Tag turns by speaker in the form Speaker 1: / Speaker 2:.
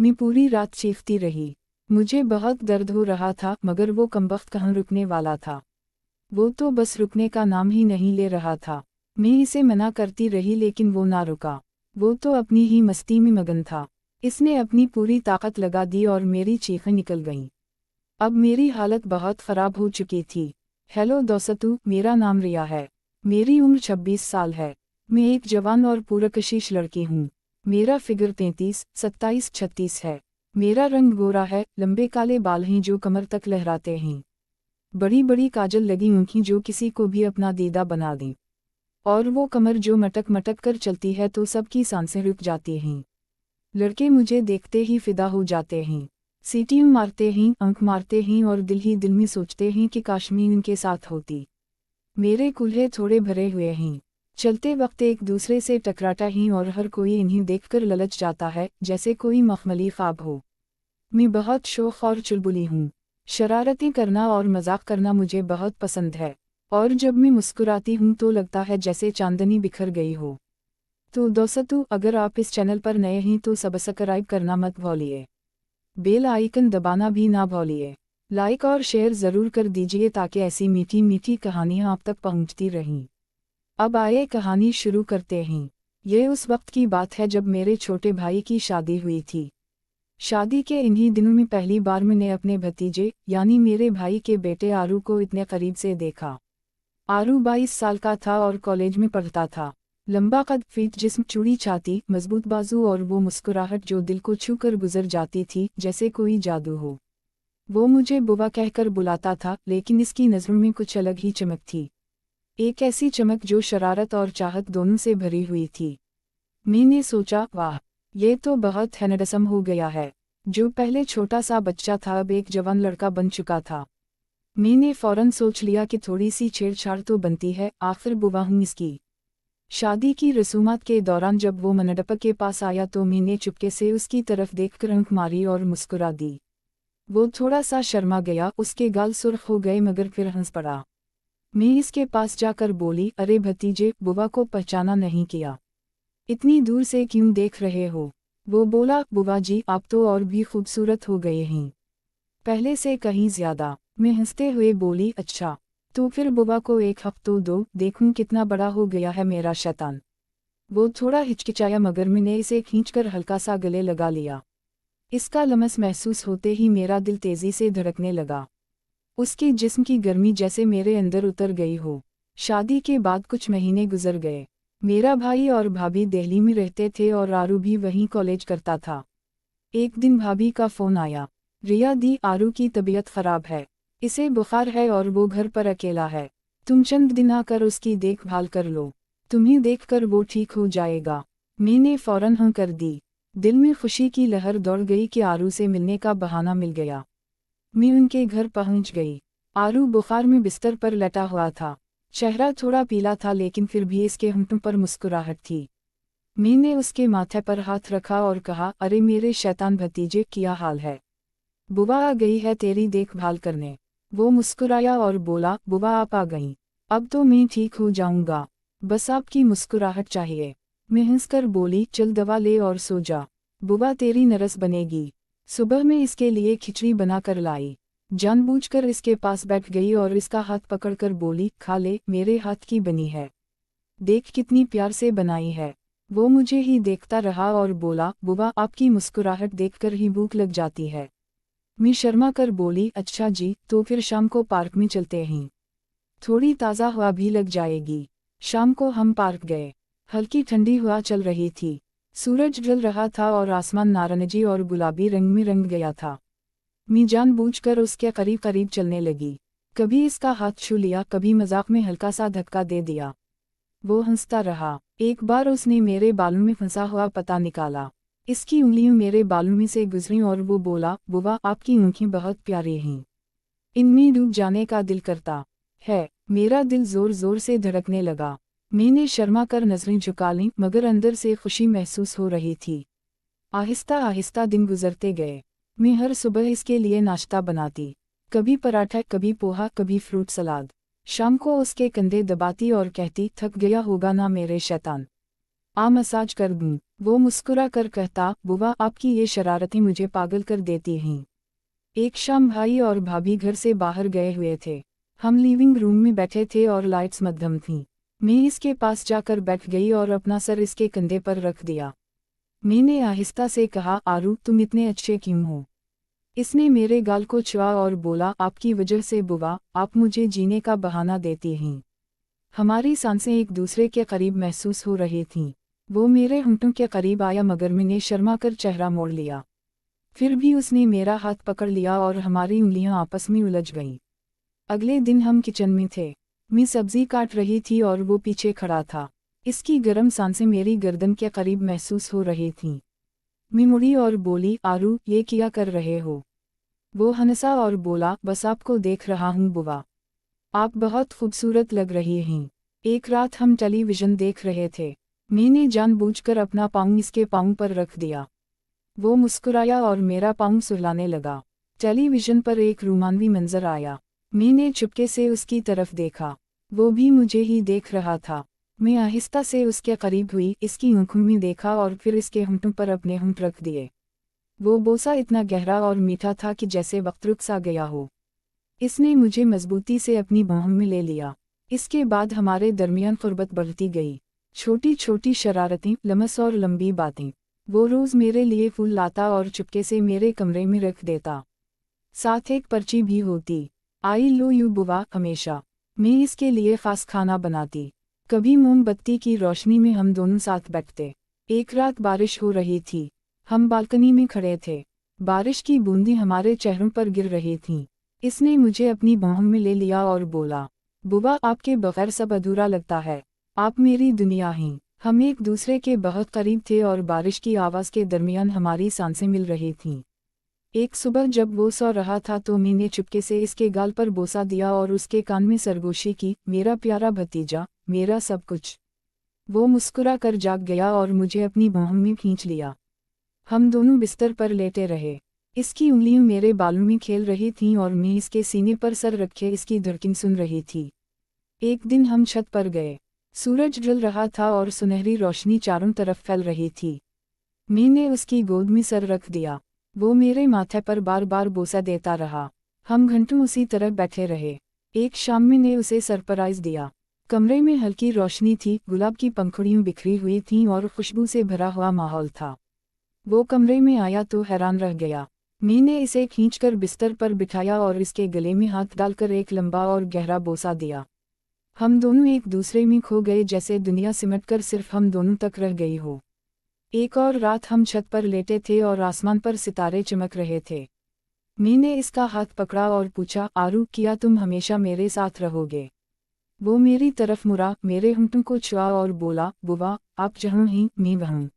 Speaker 1: मैं पूरी रात चीखती रही। मुझे बहुत दर्द हो रहा था, मगर वो कमबख्त कहाँ रुकने वाला था। वो तो बस रुकने का नाम ही नहीं ले रहा था। मैं इसे मना करती रही लेकिन वो ना रुका। वो तो अपनी ही मस्ती में मगन था। इसने अपनी पूरी ताकत लगा दी और मेरी चीखें निकल गईं। अब मेरी हालत बहुत ख़राब हो चुकी थी। हेलो दोस्तों, मेरा नाम रिया है। मेरी उम्र 26 साल है। मैं एक जवान और पुरकशिश लड़की हूँ। मेरा फिगर 33, 27, 36 है। मेरा रंग गोरा है, लंबे काले बाल हैं जो कमर तक लहराते हैं। बड़ी बड़ी काजल लगी आँखें जो किसी को भी अपना दीदा बना दें। और वो कमर जो मटक मटक कर चलती है तो सबकी सांसें रुक जाती हैं। लड़के मुझे देखते ही फिदा हो जाते हैं। सीटियां मारते हैं, अंक मारते हैं और दिल ही दिल में सोचते हैं कि काश मैं इनके साथ होती। मेरे कुल्हे थोड़े भरे हुए हैं। चलते वक्त एक दूसरे से टकराता हैं और हर कोई इन्हें देखकर ललच जाता है, जैसे कोई मखमली ख्वाब हो। मैं बहुत शौक और चुलबुली हूँ। शरारतें करना और मजाक करना मुझे बहुत पसंद है। और जब मैं मुस्कुराती हूँ तो लगता है जैसे चांदनी बिखर गई हो। तो दोस्तों, अगर आप इस चैनल पर नए हैं तो सब्सक्राइब करना मत भूलिए। बेल आइकन दबाना भी ना भूलिए। लाइक और शेयर ज़रूर कर दीजिए ताकि ऐसी मीठी मीठी कहानियाँ आप तक पहुँचती रहें। अब आइए कहानी शुरू करते हैं। ये उस वक्त की बात है जब मेरे छोटे भाई की शादी हुई थी। शादी के इन्हीं दिनों में पहली बार मैंने अपने भतीजे यानी मेरे भाई के बेटे आरू को इतने करीब से देखा। आरू 22 साल का था और कॉलेज में पढ़ता था। लंबा कद, फिट जिस्म, चूड़ी छाती, मजबूत बाजू और वो मुस्कुराहट जो दिल को छू कर गुजर जाती थी जैसे कोई जादू हो। वो मुझे बुआ कहकर बुलाता था, लेकिन इसकी नज़रों में कुछ अलग ही चमक थी। एक ऐसी चमक जो शरारत और चाहत दोनों से भरी हुई थी। मैंने सोचा, वाह, ये तो बहुत हैंडसम हो गया है। जो पहले छोटा सा बच्चा था अब एक जवान लड़का बन चुका था। मैंने फौरन सोच लिया कि थोड़ी सी छेड़छाड़ तो बनती है, आखिर बुआ हूँ इसकी। शादी की रसूमात के दौरान जब वो मंडप के पास आया तो मैंने चुपके से उसकी तरफ देखकर आंख मारी और मुस्कुरा दी। वो थोड़ा सा शर्मा गया, उसके गाल सुर्ख हो गए मगर फिर हंस पड़ा। मैं इसके पास जाकर बोली, अरे भतीजे, बुआ को पहचाना नहीं किया? इतनी दूर से क्यों देख रहे हो? वो बोला, बुआ जी आप तो और भी खूबसूरत हो गए हैं, पहले से कहीं ज्यादा। मैं हंसते हुए बोली, अच्छा, तो फिर बुआ को एक हफ्ता दो, देखूं कितना बड़ा हो गया है मेरा शैतान। वो थोड़ा हिचकिचाया मगर मैंने इसे खींचकर हल्का सा गले लगा लिया। इसका लमस महसूस होते ही मेरा दिल तेजी से धड़कने लगा। उसके जिस्म की गर्मी जैसे मेरे अंदर उतर गई हो। शादी के बाद कुछ महीने गुजर गए। मेरा भाई और भाभी दिल्ली में रहते थे और आरू भी वहीं कॉलेज करता था। एक दिन भाभी का फोन आया, रिया दी, आरू की तबीयत खराब है, इसे बुखार है और वो घर पर अकेला है। तुम चंद दिन आकर उसकी देखभाल कर लो, तुम्हें देखकर वो ठीक हो जाएगा। मैंने फौरन हाँ कर दी। दिल में खुशी की लहर दौड़ गई कि आरू से मिलने का बहाना मिल गया। मैं उनके घर पहुंच गई। आरू बुखार में बिस्तर पर लेटा हुआ था। चेहरा थोड़ा पीला था लेकिन फिर भी इसके होंठों पर मुस्कुराहट थी। मैंने उसके माथे पर हाथ रखा और कहा, अरे मेरे शैतान भतीजे, क्या हाल है? बुआ आ गई है तेरी देखभाल करने। वो मुस्कुराया और बोला, बुआ आप आ गईं, अब तो मैं ठीक हो जाऊंगा, बस आपकी मुस्कुराहट चाहिए। मैं हंसकर बोली, चल दवा ले और सो जा, बुआ तेरी नरस बनेगी। सुबह में इसके लिए खिचड़ी बनाकर लाई। जानबूझकर इसके पास बैठ गई और इसका हाथ पकड़कर बोली, खा ले, मेरे हाथ की बनी है, देख कितनी प्यार से बनाई है। वो मुझे ही देखता रहा और बोला, बुआ आपकी मुस्कुराहट देखकर ही भूख लग जाती है। मैं शर्मा कर बोली, अच्छा जी, तो फिर शाम को पार्क में चलते हैं, थोड़ी ताज़ा हवा भी लग जाएगी। शाम को हम पार्क गए। हल्की ठंडी हवा चल रही थी, सूरज ढल रहा था और आसमान नारंगी और गुलाबी रंग में रंग गया था। मैं जानबूझकर उसके करीब करीब चलने लगी। कभी इसका हाथ छू लिया, कभी मजाक में हल्का सा धक्का दे दिया। वो हंसता रहा। एक बार उसने मेरे बालों में फंसा हुआ पता निकाला। इसकी उंगलियां मेरे बालों में से गुजरीं और वो बोला, बुआ आपकी आँखें बहुत प्यारी हैं, इनमें डूब जाने का दिल करता है। मेरा दिल जोर जोर से धड़कने लगा। मैंने शर्मा कर नजरें झुका लीं मगर अंदर से खुशी महसूस हो रही थी। आहिस्ता आहिस्ता दिन गुजरते गए। मैं हर सुबह इसके लिए नाश्ता बनाती, कभी पराठा, कभी पोहा, कभी फ्रूट सलाद। शाम को उसके कंधे दबाती और कहती, थक गया होगा ना मेरे शैतान, आ मसाज कर दूं। वो मुस्कुरा कर कहता, बुआ आपकी ये शरारतें मुझे पागल कर देती हैं। एक शाम भाई और भाभी घर से बाहर गए हुए थे। हम लिविंग रूम में बैठे थे और लाइट्स मध्यम थीं। मैं इसके पास जाकर बैठ गई और अपना सर इसके कंधे पर रख दिया। मैंने आहिस्ता से कहा, आरू तुम इतने अच्छे क्यों हो? इसने मेरे गाल को छुआ और बोला, आपकी वजह से बुआ, आप मुझे जीने का बहाना देती हैं। हमारी सांसें एक दूसरे के करीब महसूस हो रही थीं। वो मेरे होंठों के करीब आया मगर मैंने शर्मा कर चेहरा मोड़ लिया। फिर भी उसने मेरा हाथ पकड़ लिया और हमारी उंगलियां आपस में उलझ गईं। अगले दिन हम किचन में थे। मैं सब्जी काट रही थी और वो पीछे खड़ा था। इसकी गर्म सांसें मेरी गर्दन के करीब महसूस हो रही थीं। मैं मुड़ी और बोली, आरू ये क्या कर रहे हो? वो हंसा और बोला, बस आपको देख रहा हूँ बुआ। आप बहुत खूबसूरत लग रही हैं। एक रात हम टेलीविज़न देख रहे थे। मैंने जानबूझकर अपना पाँव इसके पाँव पर रख दिया। वो मुस्कुराया और मेरा पाँव सुहलाने लगा। टेलीविज़न पर एक रोमांवी मंजर आया। मैंने चुपके से उसकी तरफ देखा। वो भी मुझे ही देख रहा था। मैं आहिस्ता से उसके करीब हुई, इसकी आँखों में देखा और फिर इसके होंठों पर अपने होंठ रख दिए। वो बोसा इतना गहरा और मीठा था कि जैसे वक्त रुक सा गया हो। इसने मुझे मजबूती से अपनी बाहों में ले लिया। इसके बाद हमारे दरमियान क़ुर्बत बढ़ती गई। छोटी छोटी शरारतें, लमस और लंबी बातें। वो रोज़ मेरे लिए फूल लाता और चुपके से मेरे कमरे में रख देता। साथ एक पर्ची भी होती, आई लो यू बुआ हमेशा। मैं इसके लिए ख़ास खाना बनाती। कभी मोमबत्ती की रोशनी में हम दोनों साथ बैठते। एक रात बारिश हो रही थी। हम बालकनी में खड़े थे। बारिश की बूंदें हमारे चेहरों पर गिर रही थीं। इसने मुझे अपनी बाहों में ले लिया और बोला, बुआ आपके बगैर सब अधूरा लगता है। आप मेरी दुनिया हैं। हम एक दूसरे के बहुत करीब थे और बारिश की आवाज़ के दरमियान हमारी सांसें मिल रही थीं। एक सुबह जब वो सो रहा था तो मैंने चुपके से इसके गाल पर बोसा दिया और उसके कान में सरगोशी की, मेरा प्यारा भतीजा, मेरा सब कुछ। वो मुस्कुरा कर जाग गया और मुझे अपनी बाहों में खींच लिया। हम दोनों बिस्तर पर लेटे रहे। इसकी उंगलियां मेरे बालों में खेल रही थीं और मैं इसके सीने पर सर रखे इसकी धड़कन सुन रही थी। एक दिन हम छत पर गए। सूरज ढल रहा था और सुनहरी रोशनी चारों तरफ फैल रही थी। मैंने उसकी गोद में सर रख दिया। वो मेरे माथे पर बार बार बोसा देता रहा। हम घंटों उसी तरह बैठे रहे। एक शाम मैंने उसे सरप्राइज दिया। कमरे में हल्की रोशनी थी, गुलाब की पंखुड़ियां बिखरी हुई थीं और खुशबू से भरा हुआ माहौल था। वो कमरे में आया तो हैरान रह गया। मैंने इसे खींचकर बिस्तर पर बिठाया और इसके गले में हाथ डालकर एक लंबा और गहरा बोसा दिया। हम दोनों एक दूसरे में खो गए, जैसे दुनिया सिमटकर सिर्फ हम दोनों तक रह गई हो। एक और रात हम छत पर लेटे थे और आसमान पर सितारे चमक रहे थे। मैंने इसका हाथ पकड़ा और पूछा, आरू क्या तुम हमेशा मेरे साथ रहोगे? वो मेरी तरफ मुड़ा, मेरे होंठों को छुआ और बोला, बुआ आप जहाँ हैं मैं वहाँ।